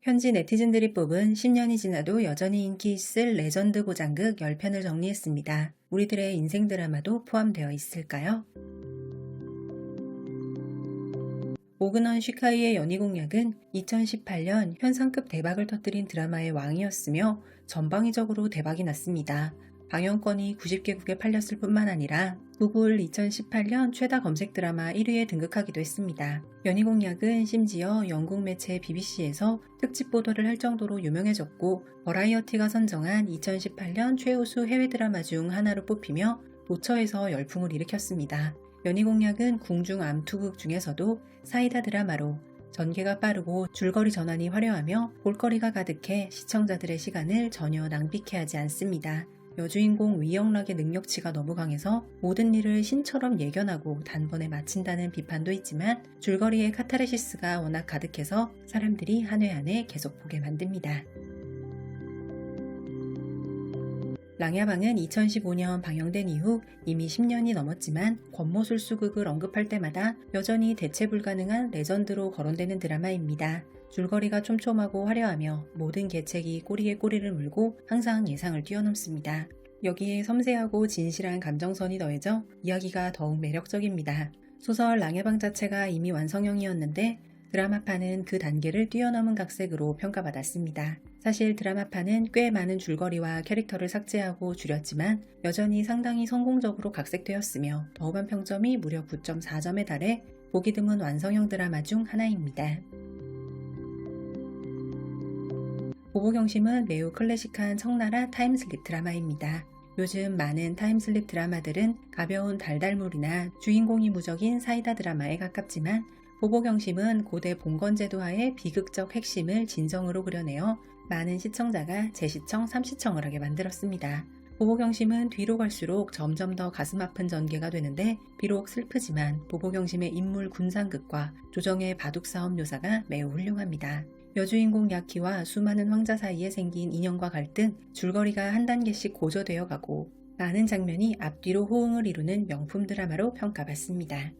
현지 네티즌들이 뽑은 10년이 지나도 여전히 인기 있을 레전드 고장극 10편을 정리했습니다. 우리들의 인생 드라마도 포함되어 있을까요? 오그넌 슈카이의 연희 공약은 2018년 현상급 대박을 터뜨린 드라마의 왕이었으며 전방위적으로 대박이 났습니다. 방영권이 90개국에 팔렸을 뿐만 아니라 구글 2018년 최다 검색 드라마 1위에 등극하기도 했습니다. 연희 공약은 심지어 영국 매체 BBC에서 특집 보도를 할 정도로 유명해졌고 버라이어티가 선정한 2018년 최우수 해외 드라마 중 하나로 뽑히며 도처에서 열풍을 일으켰습니다. 연희 공약은 궁중 암투극 중에서도 사이다 드라마로 전개가 빠르고 줄거리 전환이 화려하며 볼거리가 가득해 시청자들의 시간을 전혀 낭비케 하지 않습니다. 여주인공 위영락의 능력치가 너무 강해서 모든 일을 신처럼 예견하고 단번에 마친다는 비판도 있지만 줄거리의 카타르시스가 워낙 가득해서 사람들이 한 회 한 회 계속 보게 만듭니다. 랑야방은 2015년 방영된 이후 이미 10년이 넘었지만 권모술수극을 언급할 때마다 여전히 대체 불가능한 레전드로 거론되는 드라마입니다. 줄거리가 촘촘하고 화려하며 모든 계책이 꼬리에 꼬리를 물고 항상 예상을 뛰어넘습니다. 여기에 섬세하고 진실한 감정선이 더해져 이야기가 더욱 매력적입니다. 소설 랑야방 자체가 이미 완성형이었는데 드라마판은 그 단계를 뛰어넘은 각색으로 평가받았습니다. 사실 드라마판은 꽤 많은 줄거리와 캐릭터를 삭제하고 줄였지만 여전히 상당히 성공적으로 각색되었으며 더우반 평점이 무려 9.4점에 달해 보기 드문 완성형 드라마 중 하나입니다. 보보경심은 매우 클래식한 청나라 타임슬립 드라마입니다. 요즘 많은 타임슬립 드라마들은 가벼운 달달물이나 주인공이 무적인 사이다 드라마에 가깝지만 보보경심은 고대 봉건제도 하의 비극적 핵심을 진정으로 그려내어 많은 시청자가 재시청, 삼시청을 하게 만들었습니다. 보보경심은 뒤로 갈수록 점점 더 가슴 아픈 전개가 되는데 비록 슬프지만 보보경심의 인물 군상극과 조정의 바둑싸움 묘사가 매우 훌륭합니다. 여주인공 야키와 수많은 황자 사이에 생긴 인연과 갈등, 줄거리가 한 단계씩 고조되어 가고 많은 장면이 앞뒤로 호응을 이루는 명품 드라마로 평가받습니다.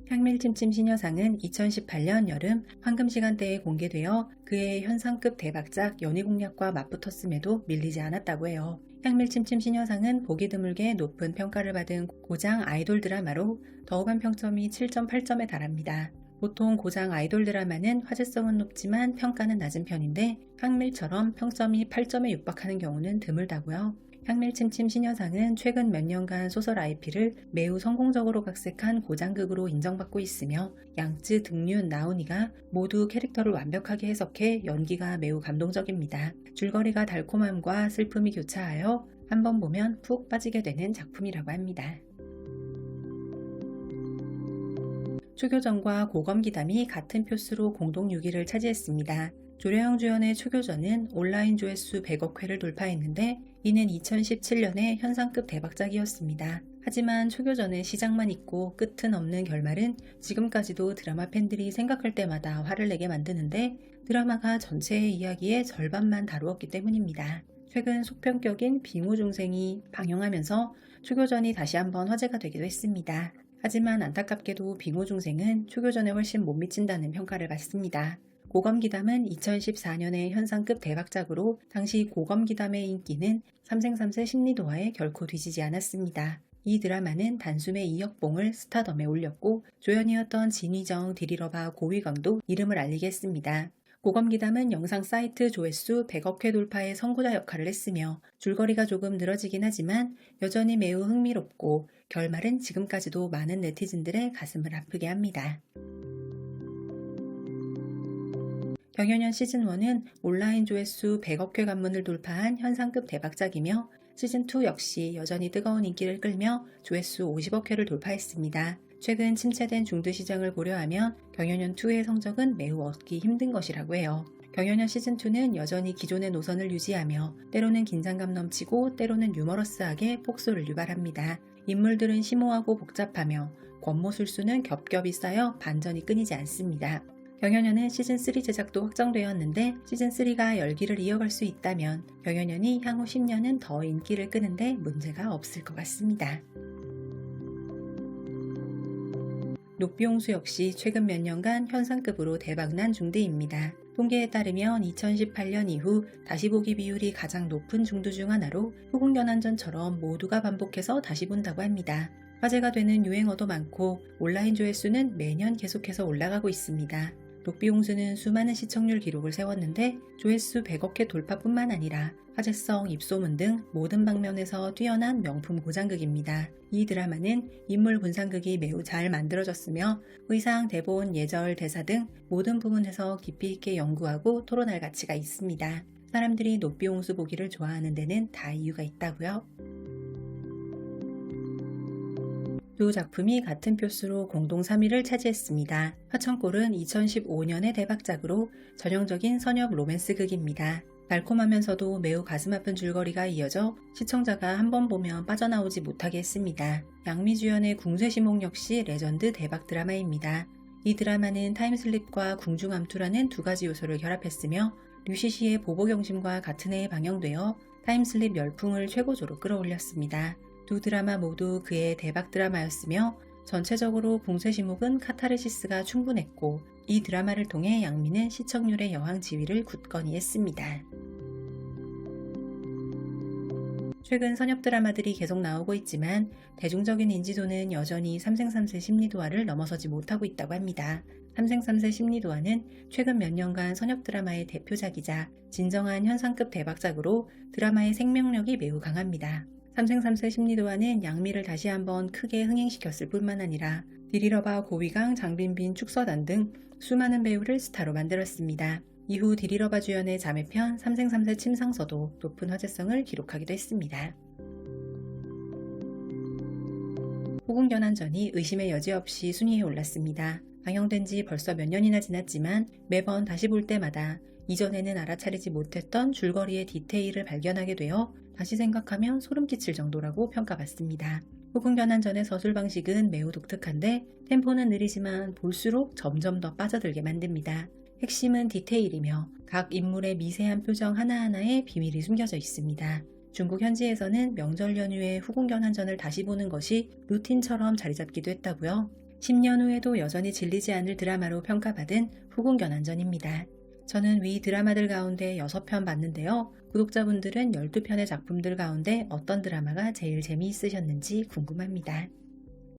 향밀찜찜 시녀상은 2018년 여름 황금시간대에 공개되어 그의 현상급 대박작 연희공약과 맞붙었음에도 밀리지 않았다고 해요. 향밀찜찜 시녀상은 보기 드물게 높은 평가를 받은 고장 아이돌 드라마로 더우반 평점이 7.8점에 달합니다. 보통 고장 아이돌 드라마는 화제성은 높지만 평가는 낮은 편인데 향밀처럼 평점이 8점에 육박하는 경우는 드물다고요. 향밀침침 시녀상은 최근 몇 년간 소설 IP를 매우 성공적으로 각색한 고장극으로 인정받고 있으며 양쯔, 등륜, 나훈이가 모두 캐릭터를 완벽하게 해석해 연기가 매우 감동적입니다. 줄거리가 달콤함과 슬픔이 교차하여 한번 보면 푹 빠지게 되는 작품이라고 합니다. 초교전과 고검기담이 같은 표수로 공동 6위를 차지했습니다. 조려영 주연의 초교전은 온라인 조회수 100억 회를 돌파했는데 이는 2017년의 현상급 대박작이었습니다. 하지만 초교전의 시작만 있고 끝은 없는 결말은 지금까지도 드라마 팬들이 생각할 때마다 화를 내게 만드는데 드라마가 전체의 이야기의 절반만 다루었기 때문입니다. 최근 속편격인 빙우중생이 방영하면서 초교전이 다시 한번 화제가 되기도 했습니다. 하지만 안타깝게도 빙우중생은 초교전에 훨씬 못 미친다는 평가를 받습니다. 고검기담은 2014년의 현상급 대박작으로 당시 고검기담의 인기는 삼생삼세 심리도화에 결코 뒤지지 않았습니다. 이 드라마는 단숨에 이역봉을 스타덤에 올렸고 조연이었던 진희정, 디리러바, 고위광도 이름을 알리게 했습니다. 고검기담은 영상 사이트 조회수 100억 회 돌파의 선구자 역할을 했으며 줄거리가 조금 늘어지긴 하지만 여전히 매우 흥미롭고 결말은 지금까지도 많은 네티즌들의 가슴을 아프게 합니다. 경연년 시즌1은 온라인 조회수 100억 회 관문을 돌파한 현상급 대박작이며 시즌2 역시 여전히 뜨거운 인기를 끌며 조회수 50억 회를 돌파했습니다. 최근 침체된 중드 시장을 고려하면 경연년2의 성적은 매우 얻기 힘든 것이라고 해요. 경연년 시즌2는 여전히 기존의 노선을 유지하며 때로는 긴장감 넘치고 때로는 유머러스하게 폭소를 유발합니다. 인물들은 심오하고 복잡하며 권모술수는 겹겹이 쌓여 반전이 끊이지 않습니다. 경연년은 시즌3 제작도 확정되었는데 시즌3가 열기를 이어갈 수 있다면 경연년이 향후 10년은 더 인기를 끄는데 문제가 없을 것 같습니다. 녹비홍수 역시 최근 몇 년간 현상급으로 대박난 중대입니다. 통계에 따르면 2018년 이후 다시 보기 비율이 가장 높은 중두 중 하나로 후궁연안전처럼 모두가 반복해서 다시 본다고 합니다. 화제가 되는 유행어도 많고 온라인 조회수는 매년 계속해서 올라가고 있습니다. 녹비홍수는 수많은 시청률 기록을 세웠는데 조회수 100억 회 돌파뿐만 아니라 화제성, 입소문 등 모든 방면에서 뛰어난 명품 고장극입니다. 이 드라마는 인물 분산극이 매우 잘 만들어졌으며 의상, 대본, 예절, 대사 등 모든 부분에서 깊이 있게 연구하고 토론할 가치가 있습니다. 사람들이 녹비홍수 보기를 좋아하는 데는 다 이유가 있다고요. 두 작품이 같은 표수로 공동 3위를 차지했습니다. 화천골은 2015년의 대박작으로 전형적인 선협 로맨스극입니다. 달콤하면서도 매우 가슴 아픈 줄거리가 이어져 시청자가 한 번 보면 빠져나오지 못하게 했습니다. 양미 주연의 궁쇠시몽 역시 레전드 대박 드라마입니다. 이 드라마는 타임슬립과 궁중암투라는 두 가지 요소를 결합했으며 류시시의 보보경심과 같은 해에 방영되어 타임슬립 열풍을 최고조로 끌어올렸습니다. 두 드라마 모두 그의 대박 드라마였으며 전체적으로 궁쇠시목은 카타르시스가 충분했고 이 드라마를 통해 양미는 시청률의 여왕 지위를 굳건히 했습니다. 최근 선협 드라마들이 계속 나오고 있지만 대중적인 인지도는 여전히 삼생삼세 심리도화를 넘어서지 못하고 있다고 합니다. 삼생삼세 심리도화는 최근 몇 년간 선협 드라마의 대표작이자 진정한 현상급 대박작으로 드라마의 생명력이 매우 강합니다. 삼생삼세 심리도화는 양미를 다시 한번 크게 흥행시켰을 뿐만 아니라 디리러바, 고위강, 장빈빈, 축서단 등 수많은 배우를 스타로 만들었습니다. 이후 디리러바 주연의 자매편 삼생삼세 침상서도 높은 화제성을 기록하기도 했습니다. 후궁연안전이 의심의 여지 없이 순위에 올랐습니다. 방영된 지 벌써 몇 년이나 지났지만 매번 다시 볼 때마다 이전에는 알아차리지 못했던 줄거리의 디테일을 발견하게 되어 다시 생각하면 소름 끼칠 정도라고 평가받습니다. 후궁연안전의 서술 방식은 매우 독특한데 템포는 느리지만 볼수록 점점 더 빠져들게 만듭니다. 핵심은 디테일이며 각 인물의 미세한 표정 하나하나에 비밀이 숨겨져 있습니다. 중국 현지에서는 명절 연휴에 후궁연안전을 다시 보는 것이 루틴처럼 자리 잡기도 했다고요. 10년 후에도 여전히 질리지 않을 드라마로 평가받은 후궁연안전입니다. 저는 위 드라마들 가운데 6편 봤는데요. 구독자분들은 12편의 작품들 가운데 어떤 드라마가 제일 재미있으셨는지 궁금합니다.